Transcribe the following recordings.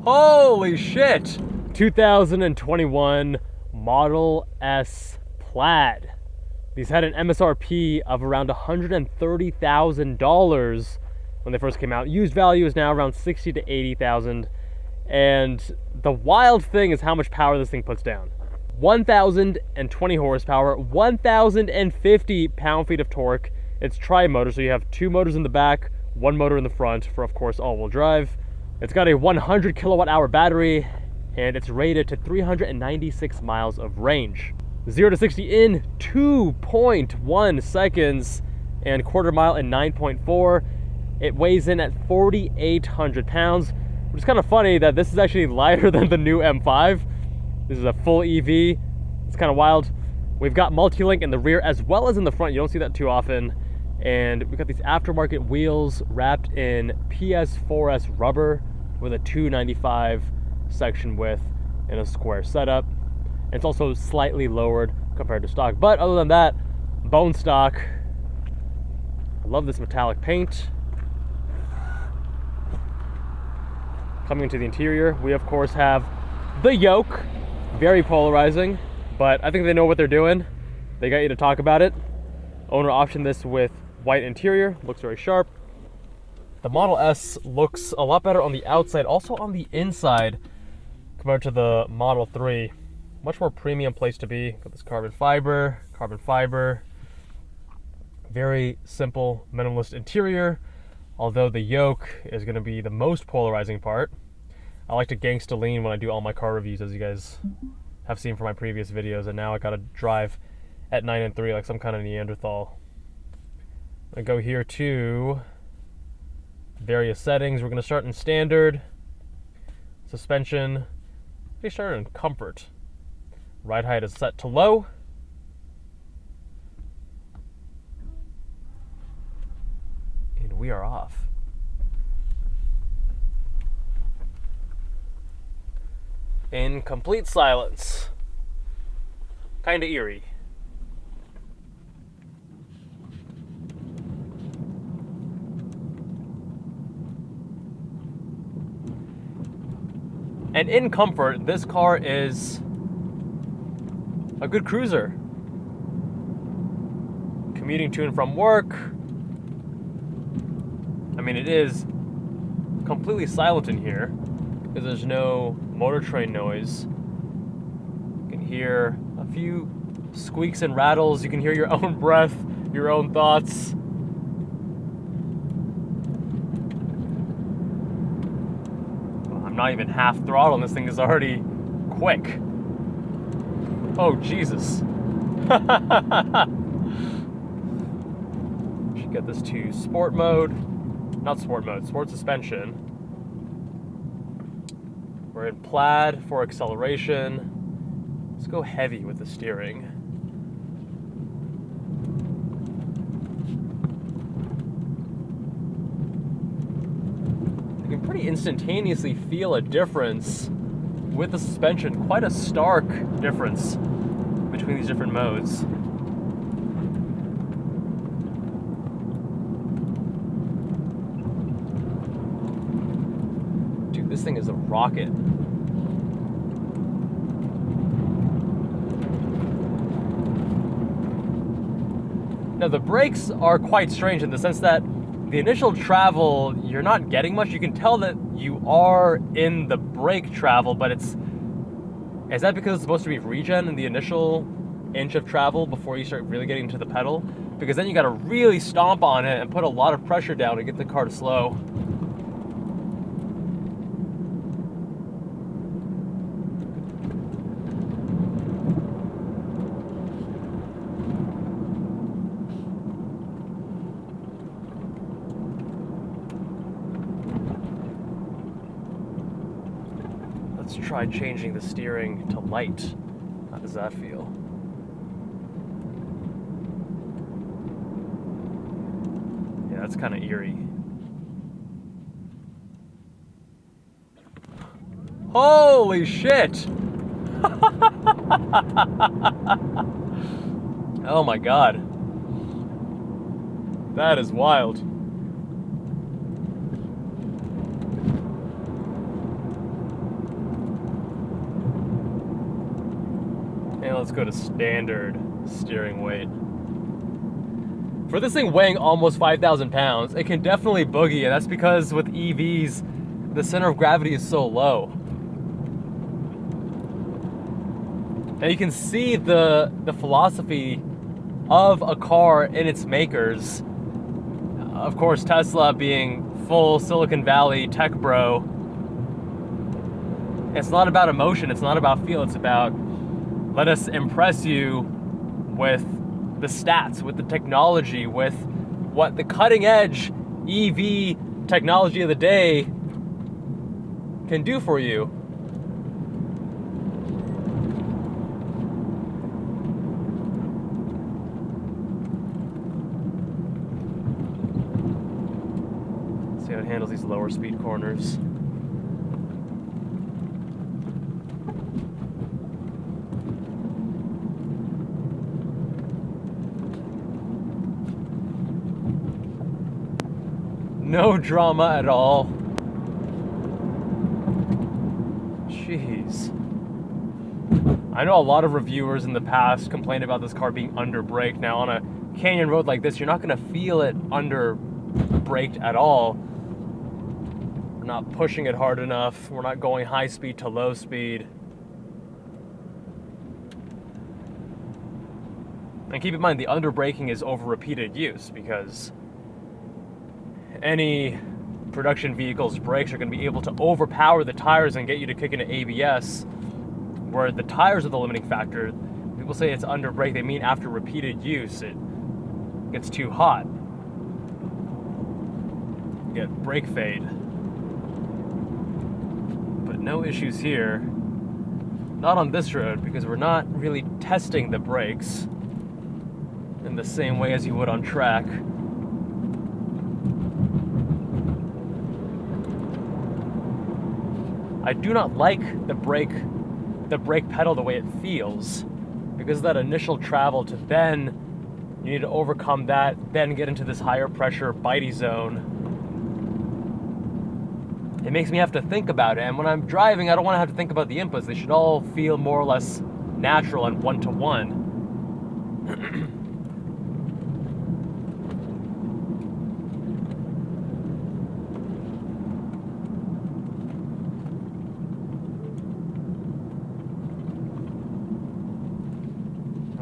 Holy shit! 2021 Model S Plaid. These had an MSRP of around $130,000 when they first came out. Used value is now around $60,000 to $80,000. And the wild thing is how much power this thing puts down. 1,020 horsepower, 1,050 pound-feet of torque. It's tri-motor, so you have two motors in the back, one motor in the front for, of course, all-wheel drive. It's got a 100 kilowatt-hour battery, and it's rated to 396 miles of range. 0 to 60 in 2.1 seconds, and quarter mile in 9.4. It weighs in at 4,800 pounds, which is kind of funny that this is actually lighter than the new M5. This is a full EV. It's kind of wild. We've got multi-link in the rear as well as in the front. You don't see that too often. And we've got these aftermarket wheels wrapped in PS4S rubber with a 295 section width and a square setup. And it's also slightly lowered compared to stock. But other than that, bone stock. I love this metallic paint. Coming into the interior, we of course have the yoke. Very polarizing, but I think they know what they're doing. They got you to talk about it. Owner optioned this with white interior, looks very sharp. The Model S looks a lot better on the outside, also on the inside compared to the Model 3. Much more premium place to be. Got this carbon fiber. Very simple, minimalist interior, although the yoke is going to be the most polarizing part. I like to gangsta lean when I do all my car reviews, as you guys have seen from my previous videos, and now I gotta drive at 9 and 3 like some kind of Neanderthal. I go here to various settings. We're gonna start in standard, suspension. We start in comfort. Ride height is set to low. And we are off. In complete silence. Kinda eerie. And in comfort, this car is a good cruiser. Commuting to and from work. I mean, it is completely silent in here because there's no motor train noise. You can hear a few squeaks and rattles. You can hear your own breath, your own thoughts. I'm not even half throttle and this thing is already quick. Oh, Jesus. Should get this to sport mode. Not sport mode, sport suspension. We're in plaid for acceleration. Let's go heavy with the steering. You can pretty instantaneously feel a difference with the suspension. Quite a stark difference between these different modes. Dude, this thing is a rocket. Now the brakes are quite strange in the sense that the initial travel, you're not getting much. You can tell that you are in the brake travel, but is that because it's supposed to be regen in the initial inch of travel before you start really getting to the pedal? Because then you gotta really stomp on it and put a lot of pressure down to get the car to slow. Let's try changing the steering to light. How does that feel? Yeah, that's kind of eerie. Holy shit! Oh my god. That is wild. let's go to standard steering weight. For this thing weighing almost 5,000 pounds, it can definitely boogie, and that's because with EVs, the center of gravity is so low. And you can see the philosophy of a car in its makers. Of course, Tesla being full Silicon Valley tech bro. It's not about emotion, it's not about feel, it's about let us impress you with the stats, with the technology, with what the cutting edge EV technology of the day can do for you. See how it handles these lower speed corners. No drama at all. Jeez. I know a lot of reviewers in the past complained about this car being under braked. Now on a canyon road like this, you're not going to feel it under braked at all. We're not pushing it hard enough. We're not going high speed to low speed. And keep in mind, the under braking is over repeated use, because any production vehicle's brakes are going to be able to overpower the tires and get you to kick into ABS, where the tires are the limiting factor. People say it's under brake, they mean after repeated use it gets too hot. You get brake fade. But no issues here. Not on this road, because we're not really testing the brakes in the same way as you would on track. I do not like the brake pedal the way it feels, because of that initial travel to then you need to overcome that, then get into this higher pressure bitey zone. It makes me have to think about it, and when I'm driving, I don't want to have to think about the inputs. They should all feel more or less natural and one-to-one.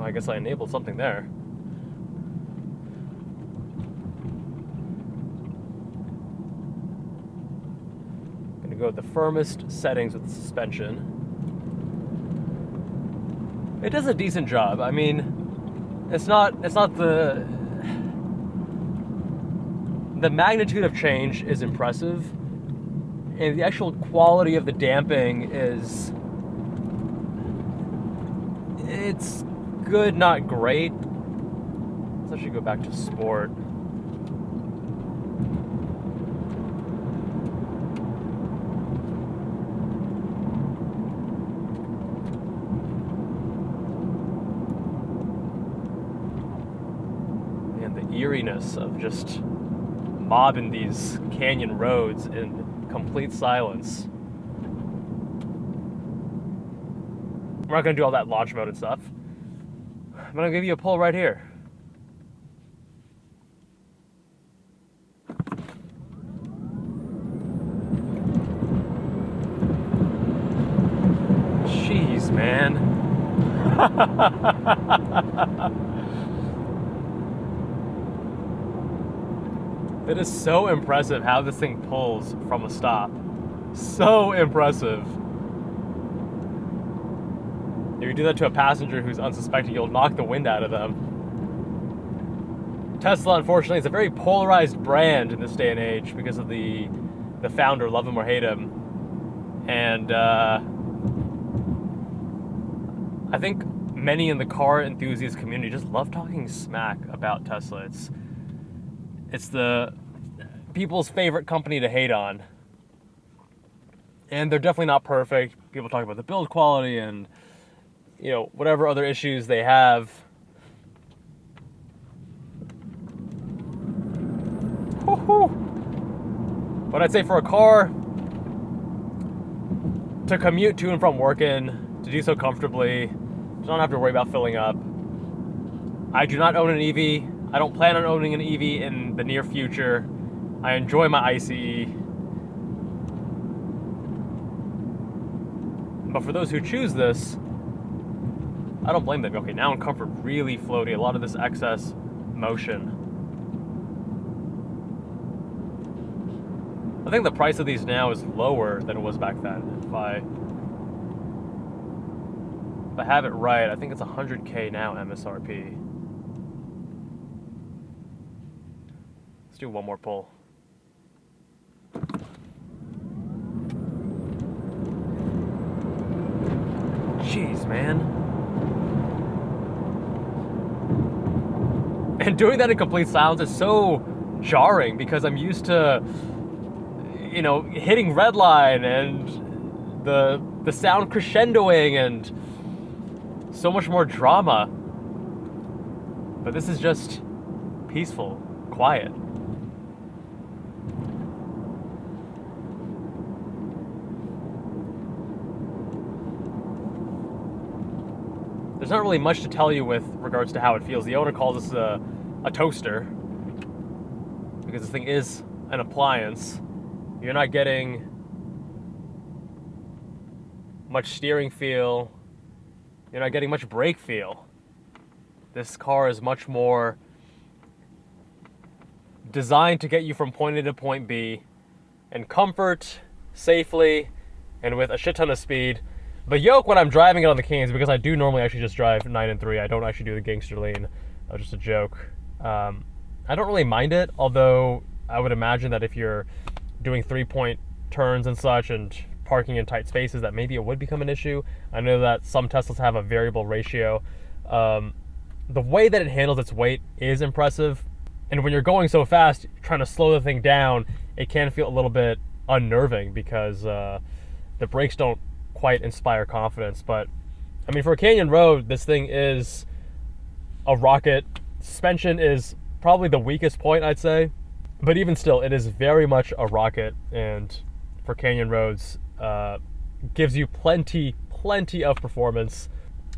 I guess I enabled something there. Gonna go with the firmest settings with the suspension. It does a decent job. I mean, it's not the magnitude of change is impressive, and the actual quality of the damping is, it's good, not great. Let's actually go back to sport. And the eeriness of just mobbing these canyon roads in complete silence. We're not going to do all that launch mode and stuff. I'm going to give you a pull right here. Jeez, man. It is so impressive how this thing pulls from a stop. So impressive. If you do that to a passenger who's unsuspecting, you'll knock the wind out of them. Tesla, unfortunately, is a very polarized brand in this day and age because of the founder, love him or hate him. And I think many in the car enthusiast community just love talking smack about Tesla. It's the people's favorite company to hate on. And they're definitely not perfect. People talk about the build quality and, you know, whatever other issues they have. Woo-hoo. But I'd say for a car to commute to and from work in, to do so comfortably, to So I don't have to worry about filling up. I do not own an EV. I don't plan on owning an EV in the near future. I enjoy my ICE. But for those who choose this, I don't blame them. Okay, now in comfort, really floaty. A lot of this excess motion. I think the price of these now is lower than it was back then. If I have it right, I think it's 100K now MSRP. Let's do one more pull. Jeez, man. And doing that in complete silence is so jarring because I'm used to, you know, hitting red line and the sound crescendoing and so much more drama. But this is just peaceful, quiet. There's not really much to tell you with regards to how it feels. The owner calls this a toaster because this thing is an appliance. You're not getting much steering feel. You're not getting much brake feel. This car is much more designed to get you from point A to point B in comfort, safely, and with a shit ton of speed. The yoke when I'm driving it on the Canes, because I do normally actually just drive 9 and 3, I don't actually do the gangster lane. That was just a joke. I don't really mind it, although I would imagine that if you're doing 3-point turns and such and parking in tight spaces, that maybe it would become an issue. I know that some Teslas have a variable ratio. The way that it handles its weight is impressive, and when you're going so fast, trying to slow the thing down, it can feel a little bit unnerving because the brakes don't quite inspire confidence. But I mean, for a canyon road, this thing is a rocket. Suspension is probably the weakest point, I'd say, but even still, it is very much a rocket, and for canyon roads, gives you plenty of performance.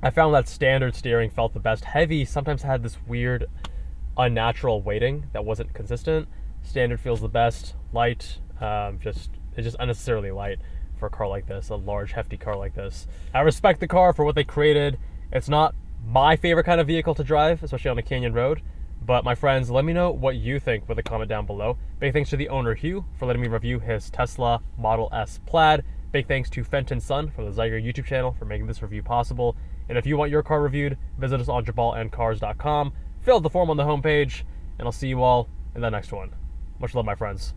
I found that standard steering felt the best. Heavy sometimes had this weird unnatural weighting that wasn't consistent. Standard feels the best. Light, it's just unnecessarily light for a car like this, a large, hefty car like this. I respect the car for what they created. It's not my favorite kind of vehicle to drive, especially on a canyon road. But my friends, let me know what you think with a comment down below. Big thanks to the owner, Hugh, for letting me review his Tesla Model S Plaid. Big thanks to Fenton's son from the Zyger YouTube channel for making this review possible. And if you want your car reviewed, visit us on jabalandcars.com. Fill out the form on the homepage, and I'll see you all in the next one. Much love, my friends.